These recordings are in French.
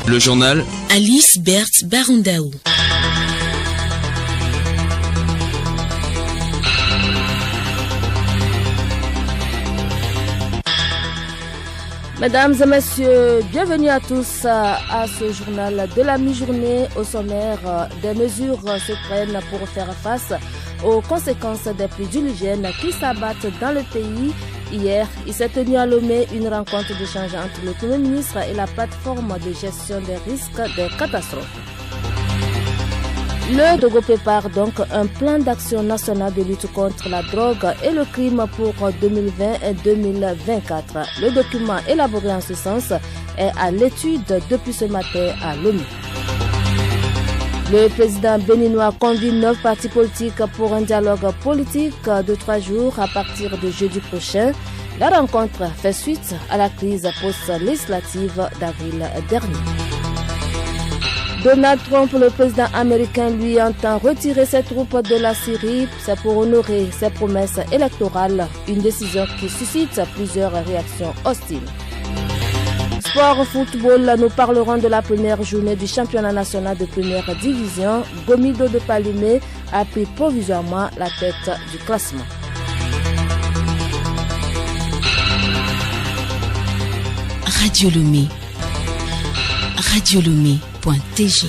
Le journal Alice Berthe Barundaou. Mesdames et messieurs, bienvenue à tous à ce journal de la mi-journée. Au sommaire, des mesures se prennent pour faire face aux conséquences des pluies diluviennes qui s'abattent dans le pays. Hier, il s'est tenu à Lomé une rencontre d'échange entre le Premier ministre et la plateforme de gestion des risques des catastrophes. Le Togo prépare donc un plan d'action national de lutte contre la drogue et le crime pour 2020 et 2024. Le document élaboré en ce sens est à l'étude depuis ce matin à Lomé. Le président béninois convie 9 partis politiques pour un dialogue politique de 3 jours à partir de jeudi prochain. La rencontre fait suite à la crise post-législative d'avril dernier. Donald Trump, le président américain, lui entend retirer ses troupes de la Syrie. C'est pour honorer ses promesses électorales, une décision qui suscite plusieurs réactions hostiles. Sport football, nous parlerons de la première journée du championnat national de première division. Gomido de Palimé a pris provisoirement la tête du classement. Radio Lomé. Radio Lomé.tg.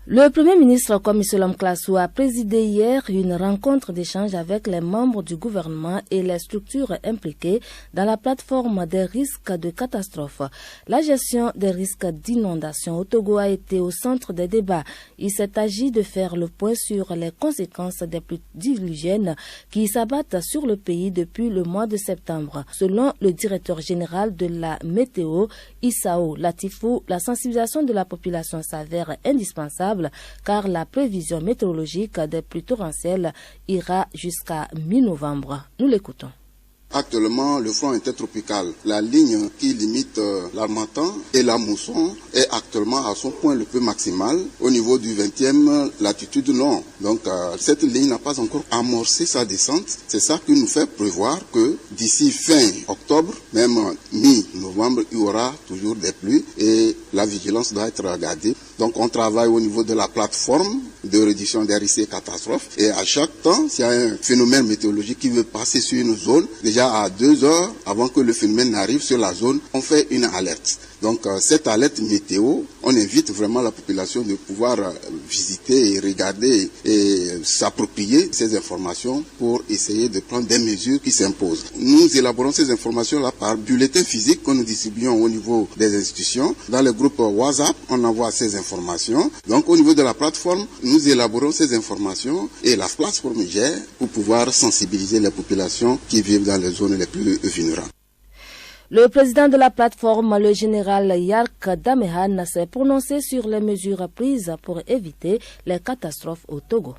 Le Premier ministre Kwame Classou a présidé hier une rencontre d'échange avec les membres du gouvernement et les structures impliquées dans la plateforme des risques de catastrophe. La gestion des risques d'inondation au Togo a été au centre des débats. Il s'est agi de faire le point sur les conséquences des pluies diluviennes qui s'abattent sur le pays depuis le mois de septembre. Selon le directeur général de la météo, Issao Latifou, la sensibilisation de la population s'avère indispensable car la prévision météorologique des pluies torrentielles ira jusqu'à mi-novembre. Nous l'écoutons. Actuellement, le front intertropical, la ligne qui limite l'Harmattan et la mousson est actuellement à son point le plus maximal au niveau du 20e latitude nord. Donc cette ligne n'a pas encore amorcé sa descente. C'est ça qui nous fait prévoir que d'ici fin octobre, même mi-novembre, il y aura toujours des pluies et la vigilance doit être gardée. Donc on travaille au niveau de la plateforme de réduction des risques et catastrophes et à chaque temps, s'il y a un phénomène météorologique qui veut passer sur une zone, déjà à 2 heures avant que le phénomène n'arrive sur la zone, on fait une alerte. Donc cette alerte météo, on invite vraiment la population de pouvoir visiter et regarder et s'approprier ces informations pour essayer de prendre des mesures qui s'imposent. Nous élaborons ces informations-là par bulletin physique que nous distribuons au niveau des institutions. Dans le groupe WhatsApp, on envoie ces informations. Donc au niveau de la plateforme, nous élaborons ces informations et la plateforme gère pour pouvoir sensibiliser les populations qui vivent dans les zones les plus vulnérables. Le président de la plateforme, le général Yark Damehan, s'est prononcé sur les mesures prises pour éviter les catastrophes au Togo.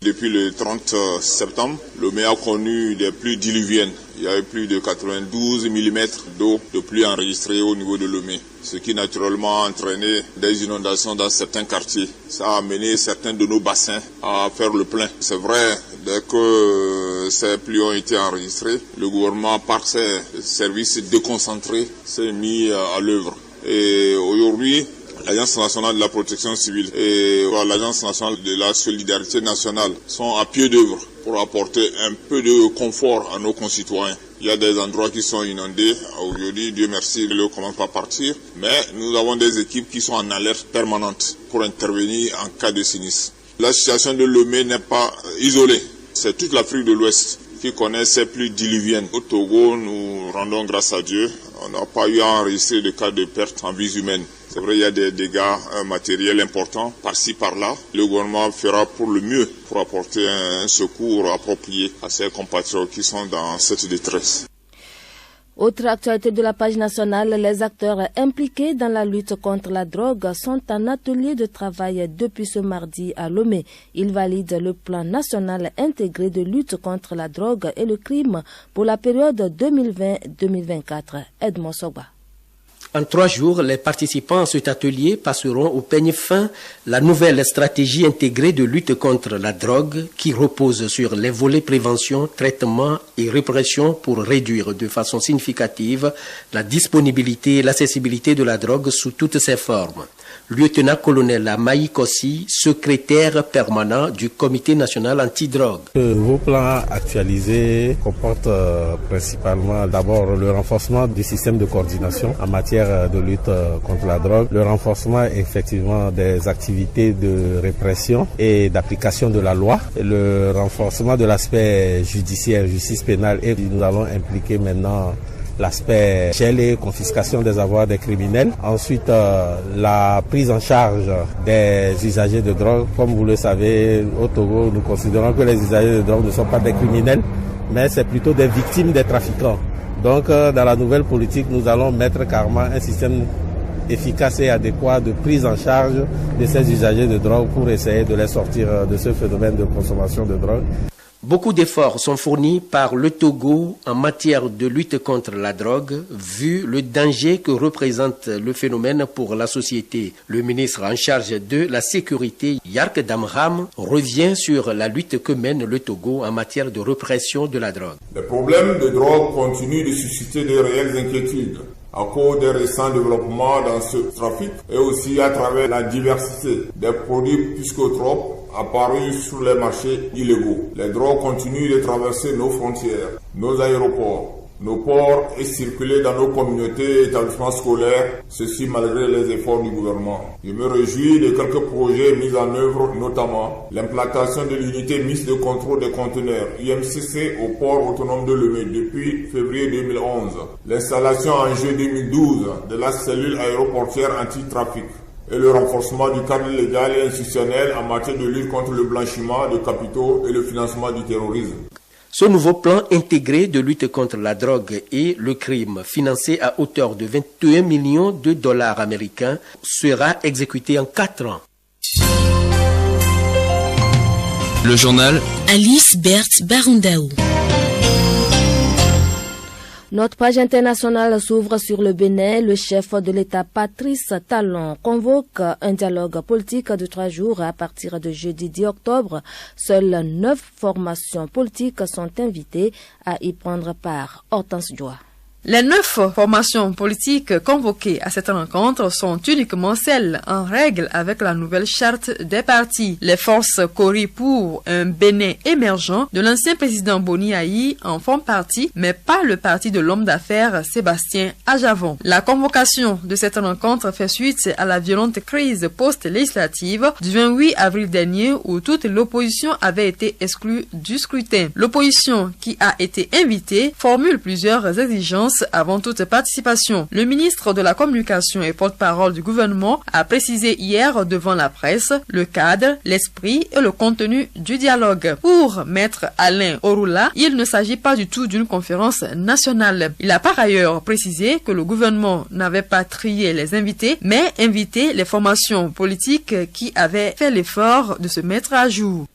Depuis le 30 septembre, Lomé a connu des pluies diluviennes. Il y a eu plus de 92 mm d'eau de pluie enregistrée au niveau de Lomé, ce qui naturellement a entraîné des inondations dans certains quartiers. Ça a amené certains de nos bassins à faire le plein. C'est vrai, dès que ces pluies ont été enregistrées, le gouvernement, par ses services déconcentrés, s'est mis à l'œuvre. Et aujourd'hui, l'Agence nationale de la protection civile et l'Agence nationale de la solidarité nationale sont à pied d'œuvre pour apporter un peu de confort à nos concitoyens. Il y a des endroits qui sont inondés. Aujourd'hui, Dieu merci, l'eau commence à partir. Mais nous avons des équipes qui sont en alerte permanente pour intervenir en cas de sinistre. La situation de Lomé n'est pas isolée. C'est toute l'Afrique de l'Ouest qui connaît ces pluies diluviennes. Au Togo, nous rendons grâce à Dieu. On n'a pas eu à enregistrer de cas de perte en vies humaines. C'est vrai, il y a des dégâts matériels importants par-ci, par-là. Le gouvernement fera pour le mieux pour apporter un secours approprié à ses compatriotes qui sont dans cette détresse. Autre actualité de la page nationale, les acteurs impliqués dans la lutte contre la drogue sont en atelier de travail depuis ce mardi à Lomé. Ils valident le plan national intégré de lutte contre la drogue et le crime pour la période 2020-2024. Edmond Sogba. En 3 jours, les participants à cet atelier passeront au peigne fin la nouvelle stratégie intégrée de lutte contre la drogue qui repose sur les volets prévention, traitement et répression pour réduire de façon significative la disponibilité et l'accessibilité de la drogue sous toutes ses formes. Lieutenant-colonel Amaï Kossi, secrétaire permanent du Comité national antidrogue. Le nouveau plan actualisé comporte principalement d'abord le renforcement du système de coordination en matière de lutte contre la drogue, le renforcement effectivement des activités de répression et d'application de la loi, et le renforcement de l'aspect judiciaire, justice pénale, et nous allons impliquer maintenant l'aspect gel et confiscation des avoirs des criminels. Ensuite, la prise en charge des usagers de drogue. Comme vous le savez, au Togo, nous considérons que les usagers de drogue ne sont pas des criminels, mais c'est plutôt des victimes des trafiquants. Donc, dans la nouvelle politique, nous allons mettre carrément un système efficace et adéquat de prise en charge de ces usagers de drogue pour essayer de les sortir de ce phénomène de consommation de drogue. Beaucoup d'efforts sont fournis par le Togo en matière de lutte contre la drogue, vu le danger que représente le phénomène pour la société. Le ministre en charge de la sécurité, Yark Damram, revient sur la lutte que mène le Togo en matière de répression de la drogue. Le problème de drogue continue de susciter de réelles inquiétudes à cause des récents développements dans ce trafic et aussi à travers la diversité des produits psychotropes apparus sur les marchés illégaux. Les drogues continuent de traverser nos frontières, nos aéroports, nos ports et circuler dans nos communautés et établissements scolaires, ceci malgré les efforts du gouvernement. Je me réjouis de quelques projets mis en œuvre, notamment l'implantation de l'unité mixte de contrôle des conteneurs, UMCC, au port autonome de Lomé depuis février 2011, l'installation en juillet 2012 de la cellule aéroportière anti-trafic et le renforcement du cadre légal et institutionnel en matière de lutte contre le blanchiment de capitaux et le financement du terrorisme. Ce nouveau plan intégré de lutte contre la drogue et le crime, financé à hauteur de 21 millions de dollars américains, sera exécuté en 4 ans. Le journal Alice Berthe Barundaou. Notre page internationale s'ouvre sur le Bénin. Le chef de l'État, Patrice Talon, convoque un dialogue politique de 3 jours à partir de jeudi 10 octobre. Seules 9 formations politiques sont invitées à y prendre part. Hortense Joie. Les 9 formations politiques convoquées à cette rencontre sont uniquement celles en règle avec la nouvelle charte des partis. Les forces Kori pour un Bénin émergent de l'ancien président Boni Ayi en font partie, mais pas le parti de l'homme d'affaires Sébastien Ajavon. La convocation de cette rencontre fait suite à la violente crise post-législative du 28 avril dernier où toute l'opposition avait été exclue du scrutin. L'opposition qui a été invitée formule plusieurs exigences avant toute participation. Le ministre de la Communication et porte-parole du gouvernement a précisé hier devant la presse le cadre, l'esprit et le contenu du dialogue. Pour Maître Alain Orula, il ne s'agit pas du tout d'une conférence nationale. Il a par ailleurs précisé que le gouvernement n'avait pas trié les invités, mais invité les formations politiques qui avaient fait l'effort de se mettre à jour.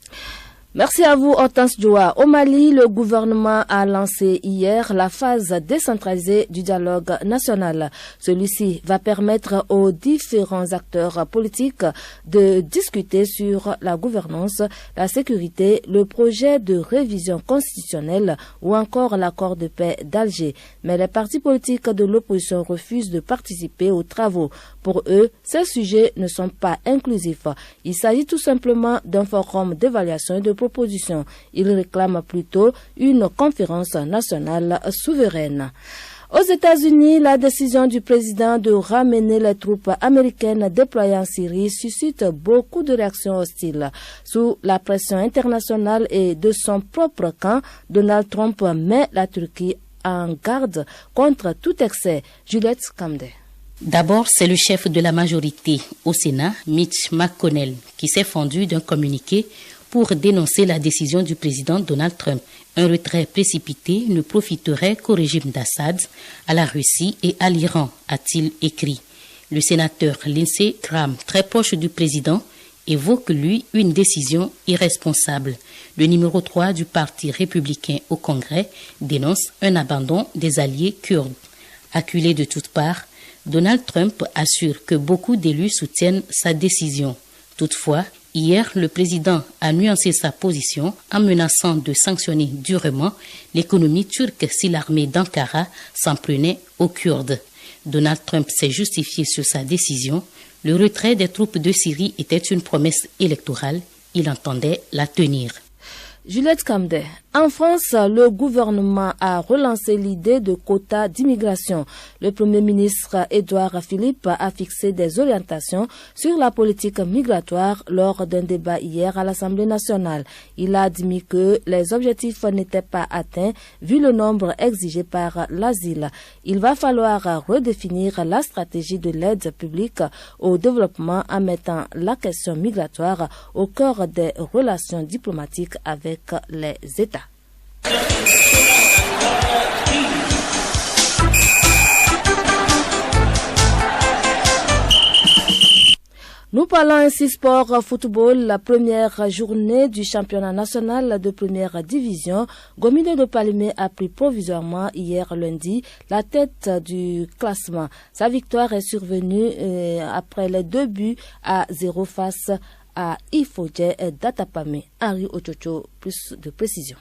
Merci à vous, Hortense Joa. Au Mali, le gouvernement a lancé hier la phase décentralisée du dialogue national. Celui-ci va permettre aux différents acteurs politiques de discuter sur la gouvernance, la sécurité, le projet de révision constitutionnelle ou encore l'accord de paix d'Alger. Mais les partis politiques de l'opposition refusent de participer aux travaux. Pour eux, ces sujets ne sont pas inclusifs. Il s'agit tout simplement d'un forum d'évaluation et de propositions. Ils réclament plutôt une conférence nationale souveraine. Aux États-Unis, la décision du président de ramener les troupes américaines déployées en Syrie suscite beaucoup de réactions hostiles. Sous la pression internationale et de son propre camp, Donald Trump met la Turquie en garde contre tout excès. Juliette Kamde. D'abord, c'est le chef de la majorité au Sénat, Mitch McConnell, qui s'est fendu d'un communiqué pour dénoncer la décision du président Donald Trump. Un retrait précipité ne profiterait qu'au régime d'Assad, à la Russie et à l'Iran, a-t-il écrit. Le sénateur Lindsey Graham, très proche du président, évoque, lui, une décision irresponsable. Le numéro 3 du parti républicain au Congrès dénonce un abandon des alliés kurdes. Acculé de toutes parts, Donald Trump assure que beaucoup d'élus soutiennent sa décision. Toutefois, hier, le président a nuancé sa position en menaçant de sanctionner durement l'économie turque si l'armée d'Ankara s'en prenait aux Kurdes. Donald Trump s'est justifié sur sa décision. Le retrait des troupes de Syrie était une promesse électorale. Il entendait la tenir. Juliette Camdet. En France, le gouvernement a relancé l'idée de quotas d'immigration. Le Premier ministre Édouard Philippe a fixé des orientations sur la politique migratoire lors d'un débat hier à l'Assemblée nationale. Il a admis que les objectifs n'étaient pas atteints vu le nombre exigé par l'asile. Il va falloir redéfinir la stratégie de l'aide publique au développement en mettant la question migratoire au cœur des relations diplomatiques avec les États. Nous parlons ainsi sport football, la première journée du championnat national de première division. Gomido de Palimé a pris provisoirement hier lundi la tête du classement. Sa victoire est survenue après les 2 buts à 0 face à Ifodje Datapame. Henri Ochocho, plus de précision.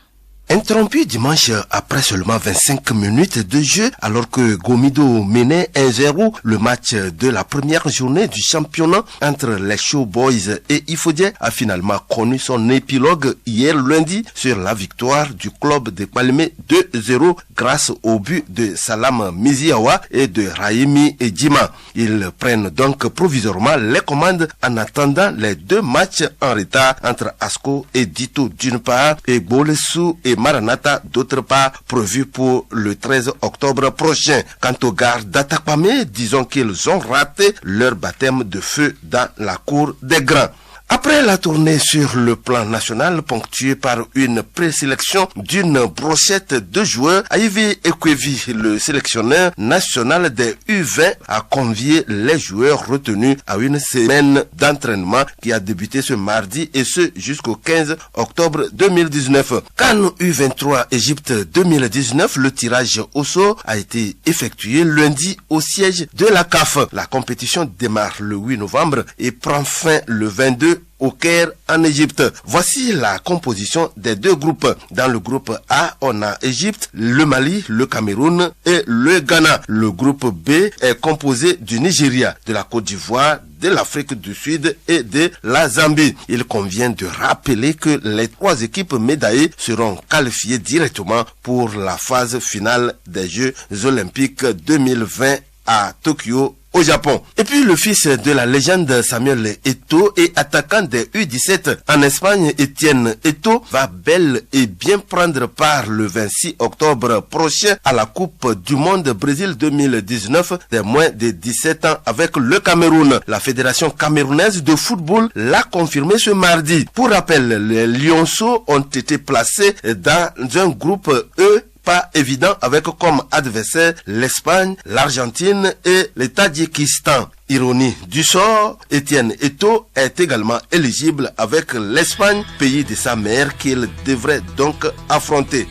Interrompu dimanche après seulement 25 minutes de jeu, alors que Gomido menait 1-0 le match de la première journée du championnat entre les Showboys et Ifodje a finalement connu son épilogue hier lundi sur la victoire du club de Palimé 2-0 grâce au but de Salam Miziawa et de Raimi Edjima. Ils prennent donc provisoirement les commandes en attendant les 2 matchs en retard entre Asko et Dito d'une part et Bolesou et Maranata d'autre part prévus pour le 13 octobre prochain. Quant aux gars d'Atakpame, disons qu'ils ont raté leur baptême de feu dans la cour des grands. Après la tournée sur le plan national ponctuée par une présélection d'une brochette de joueurs, Aïvé Ekwevi, le sélectionneur national des U20, a convié les joueurs retenus à une semaine d'entraînement qui a débuté ce mardi et ce jusqu'au 15 octobre 2019. CAN U23 Égypte 2019, le tirage au sort a été effectué lundi au siège de la CAF. La compétition démarre le 8 novembre et prend fin le 22 au Caire en Égypte. Voici la composition des 2 groupes. Dans le groupe A, on a Égypte, le Mali, le Cameroun et le Ghana. Le groupe B est composé du Nigeria, de la Côte d'Ivoire, de l'Afrique du Sud et de la Zambie. Il convient de rappeler que les 3 équipes médaillées seront qualifiées directement pour la phase finale des Jeux Olympiques 2020 à Tokyo, au Japon. Et puis le fils de la légende Samuel Eto'o et attaquant des U17 en Espagne, Etienne Eto'o, va bel et bien prendre part le 26 octobre prochain à la Coupe du Monde Brésil 2019 des moins de 17 ans avec le Cameroun. La Fédération camerounaise de football l'a confirmé ce mardi. Pour rappel, les Lionceaux ont été placés dans un groupe E pas évident avec comme adversaire l'Espagne, l'Argentine et le Tadjikistan. Ironie du sort, Etienne Eto'o est également éligible avec l'Espagne, pays de sa mère qu'il devrait donc affronter.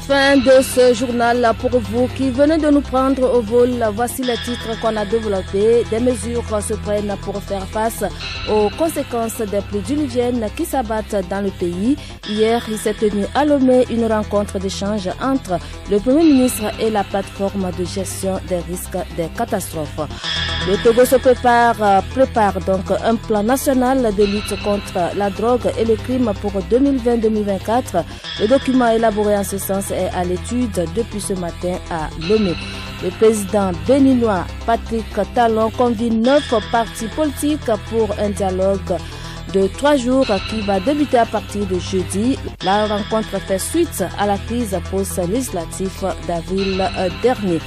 Fin de ce journal pour vous qui venez de nous prendre au vol. Voici les titres qu'on a développés. Des mesures se prennent pour faire face aux conséquences des pluies diluviennes qui s'abattent dans le pays. Hier, il s'est tenu à Lomé une rencontre d'échange entre le Premier ministre et la plateforme de gestion des risques des catastrophes. Le Togo se prépare donc un plan national de lutte contre la drogue et le crime pour 2020-2024. Le document élaboré en ce sens est à l'étude depuis ce matin à Lomé. Le président béninois Patrick Talon convie 9 partis politiques pour un dialogue de 3 jours qui va débuter à partir de jeudi. La rencontre fait suite à la crise post-législative d'avril dernier.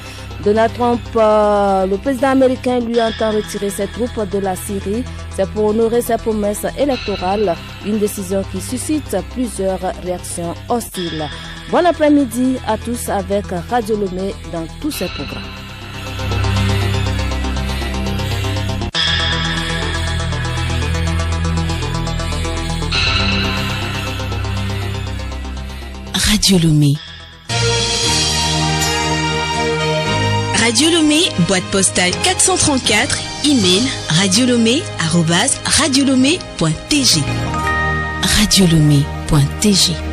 Donald Trump, le président américain, lui entend retirer ses troupes de la Syrie. C'est pour honorer ses promesses électorales, une décision qui suscite plusieurs réactions hostiles. Bon après-midi à tous avec Radio Lomé dans tous ses programmes. Radio Lomé. Radio Lomé, boîte postale 434, email radiolomé@radiolomé.tg. radiolomé.tg